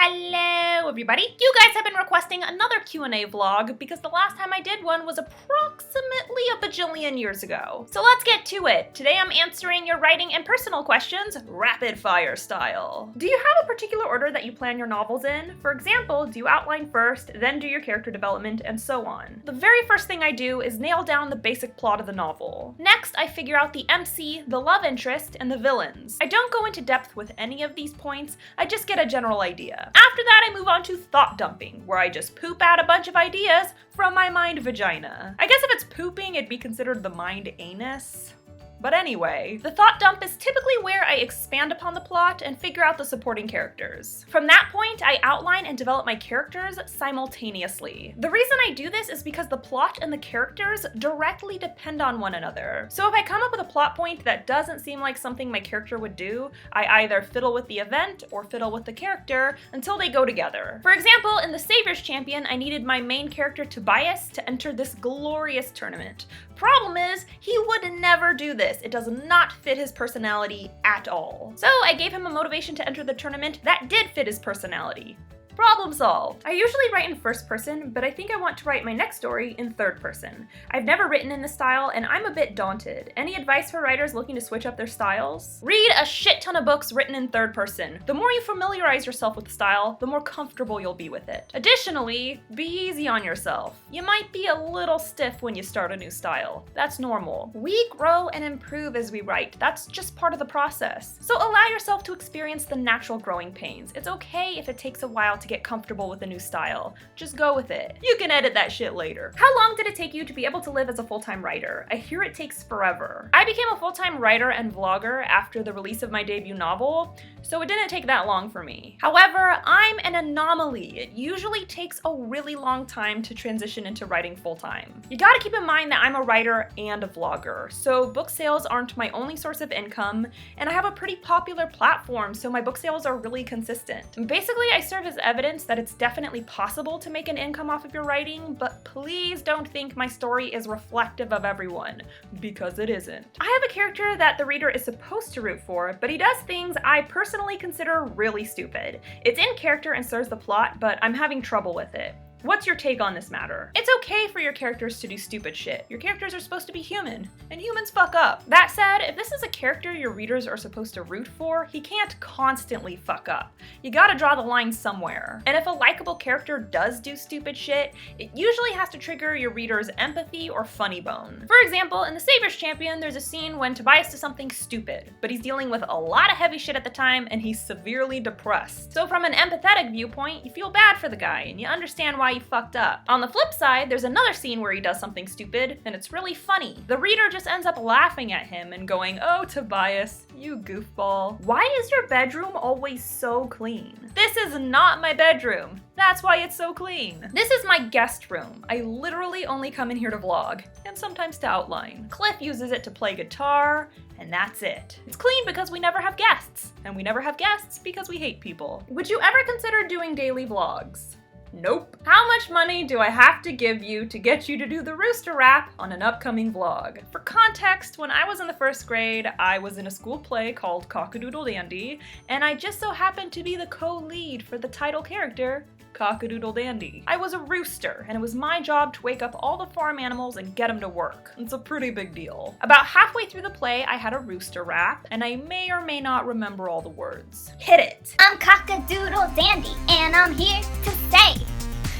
Hello everybody! You guys have been requesting another Q&A vlog because the last time I did one was approximately a bajillion years ago. So let's get to it. Today I'm answering your writing and personal questions, rapid fire style. Do you have a particular order that you plan your novels in? For example, do you outline first, then do your character development, and so on? The very first thing I do is nail down the basic plot of the novel. Next, I figure out the MC, the love interest, and the villains. I don't go into depth with any of these points, I just get a general idea. After that, I move on to thought dumping, where I just poop out a bunch of ideas from my mind vagina. I guess if it's pooping, it'd be considered the mind anus. But anyway, the thought dump is typically where I expand upon the plot and figure out the supporting characters. From that point, I outline and develop my characters simultaneously. The reason I do this is because the plot and the characters directly depend on one another. So if I come up with a plot point that doesn't seem like something my character would do, I either fiddle with the event or fiddle with the character until they go together. For example, in the Savior's Champion, I needed my main character Tobias to enter this glorious tournament. Problem is, he would never do this. It does not fit his personality at all. So I gave him a motivation to enter the tournament that did fit his personality. Problem solved. I usually write in first person, but I think I want to write my next story in third person. I've never written in this style, and I'm a bit daunted. Any advice for writers looking to switch up their styles? Read a shit ton of books written in third person. The more you familiarize yourself with the style, the more comfortable you'll be with it. Additionally, be easy on yourself. You might be a little stiff when you start a new style. That's normal. We grow and improve as we write. That's just part of the process. So allow yourself to experience the natural growing pains. It's okay if it takes a while to get comfortable with a new style. Just go with it. You can edit that shit later. How long did it take you to be able to live as a full-time writer? I hear it takes forever. I became a full-time writer and vlogger after the release of my debut novel, so it didn't take that long for me. However, I'm an anomaly. It usually takes a really long time to transition into writing full-time. You gotta keep in mind that I'm a writer and a vlogger, so book sales aren't my only source of income, and I have a pretty popular platform, so my book sales are really consistent. Basically, I serve as evidence that it's definitely possible to make an income off of your writing, but please don't think my story is reflective of everyone, because it isn't. I have a character that the reader is supposed to root for, but he does things I personally consider really stupid. It's in character and serves the plot, but I'm having trouble with it. What's your take on this matter? It's okay for your characters to do stupid shit. Your characters are supposed to be human, and humans fuck up. That said, if this is a character your readers are supposed to root for, he can't constantly fuck up. You gotta draw the line somewhere. And if a likable character does do stupid shit, it usually has to trigger your reader's empathy or funny bone. For example, in the Savior's Champion, there's a scene when Tobias does something stupid, but he's dealing with a lot of heavy shit at the time, and he's severely depressed. So from an empathetic viewpoint, you feel bad for the guy, and you understand why he fucked up. On the flip side, there's another scene where he does something stupid, and it's really funny. The reader just ends up laughing at him and going, "Oh, Tobias, you goofball. Why is your bedroom always so clean?" This is not my bedroom. That's why it's so clean. This is my guest room. I literally only come in here to vlog, and sometimes to outline. Cliff uses it to play guitar, and that's it. It's clean because we never have guests, and we never have guests because we hate people. Would you ever consider doing daily vlogs? Nope. How much money do I have to give you to get you to do the rooster rap on an upcoming vlog? For context, when I was in the first grade, I was in a school play called Cock-a-Doodle Dandy, and I just so happened to be the co-lead for the title character, Cock-a-Doodle Dandy. I was a rooster, and it was my job to wake up all the farm animals and get them to work. It's a pretty big deal. About halfway through the play, I had a rooster rap, and I may or may not remember all the words. Hit it! I'm Cock-a-Doodle Dandy, and I'm here to say,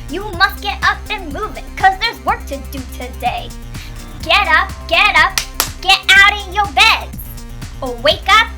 you must get up and moving, cause there's work to do today. Get up, get out of your beds. Oh, wake up,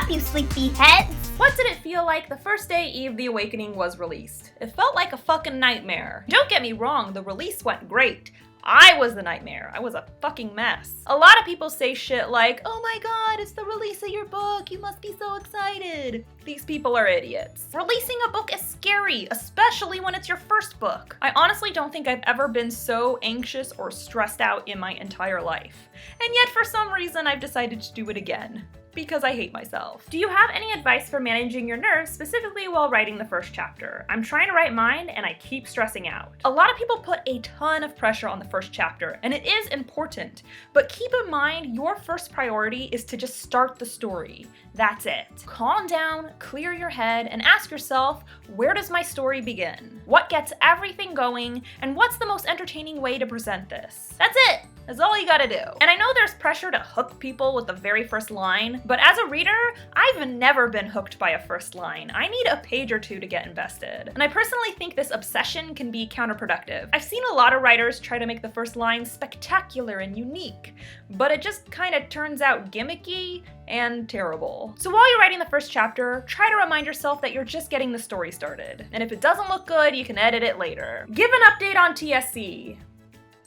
you sleepy heads. What did it feel like the first day Eve the Awakening was released? It felt like a fucking nightmare. Don't get me wrong, the release went great. I was the nightmare. I was a fucking mess. A lot of people say shit like, "Oh my god, it's the release of your book, you must be so excited." These people are idiots. Releasing a book is scary, especially when it's your first book. I honestly don't think I've ever been so anxious or stressed out in my entire life. And yet for some reason I've decided to do it again. because I hate myself. Do you have any advice for managing your nerves, specifically while writing the first chapter? I'm trying to write mine and I keep stressing out. A lot of people put a ton of pressure on the first chapter, and it is important, but keep in mind your first priority is to just start the story. That's it. Calm down, clear your head, and ask yourself, where does my story begin? What gets everything going, and what's the most entertaining way to present this? That's it! That's all you gotta do. And I know there's pressure to hook people with the very first line, but as a reader, I've never been hooked by a first line. I need a page or two to get invested. And I personally think this obsession can be counterproductive. I've seen a lot of writers try to make the first line spectacular and unique, but it just kind of turns out gimmicky and terrible. So while you're writing the first chapter, try to remind yourself that you're just getting the story started. And if it doesn't look good, you can edit it later. Give an update on TSC.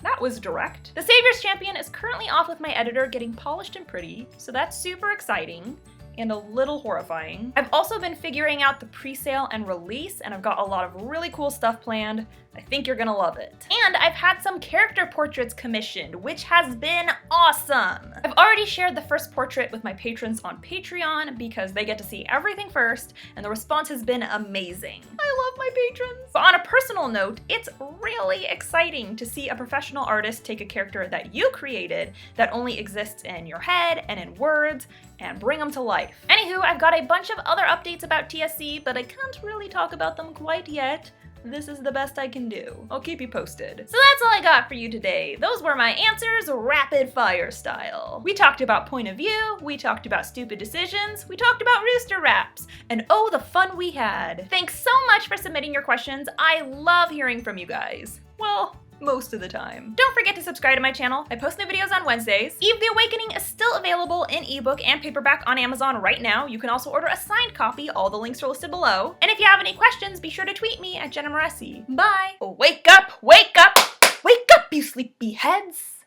That was direct. The Savior's Champion is currently off with my editor getting polished and pretty, so that's super exciting and a little horrifying. I've also been figuring out the pre-sale and release, and I've got a lot of really cool stuff planned. I think you're gonna love it. And I've had some character portraits commissioned, which has been awesome. I've already shared the first portrait with my patrons on Patreon because they get to see everything first, and the response has been amazing. I love my patrons. But on a personal note, it's really exciting to see a professional artist take a character that you created that only exists in your head and in words and bring them to life. Anywho, I've got a bunch of other updates about TSC, but I can't really talk about them quite yet. This is the best I can do. I'll keep you posted. So that's all I got for you today. Those were my answers, rapid fire style. We talked about point of view, we talked about stupid decisions, we talked about rooster raps, and oh, the fun we had. Thanks so much for submitting your questions. I love hearing from you guys. Well, most of the time. Don't forget to subscribe to my channel. I post new videos on Wednesdays. Eve the Awakening is still available in ebook and paperback on Amazon right now. You can also order a signed copy. All the links are listed below. And if you have any questions, be sure to tweet me at Jenna Moreci. Bye! Wake up! Wake up! Wake up, you sleepy heads!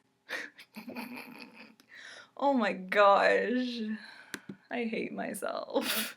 Oh my gosh. I hate myself.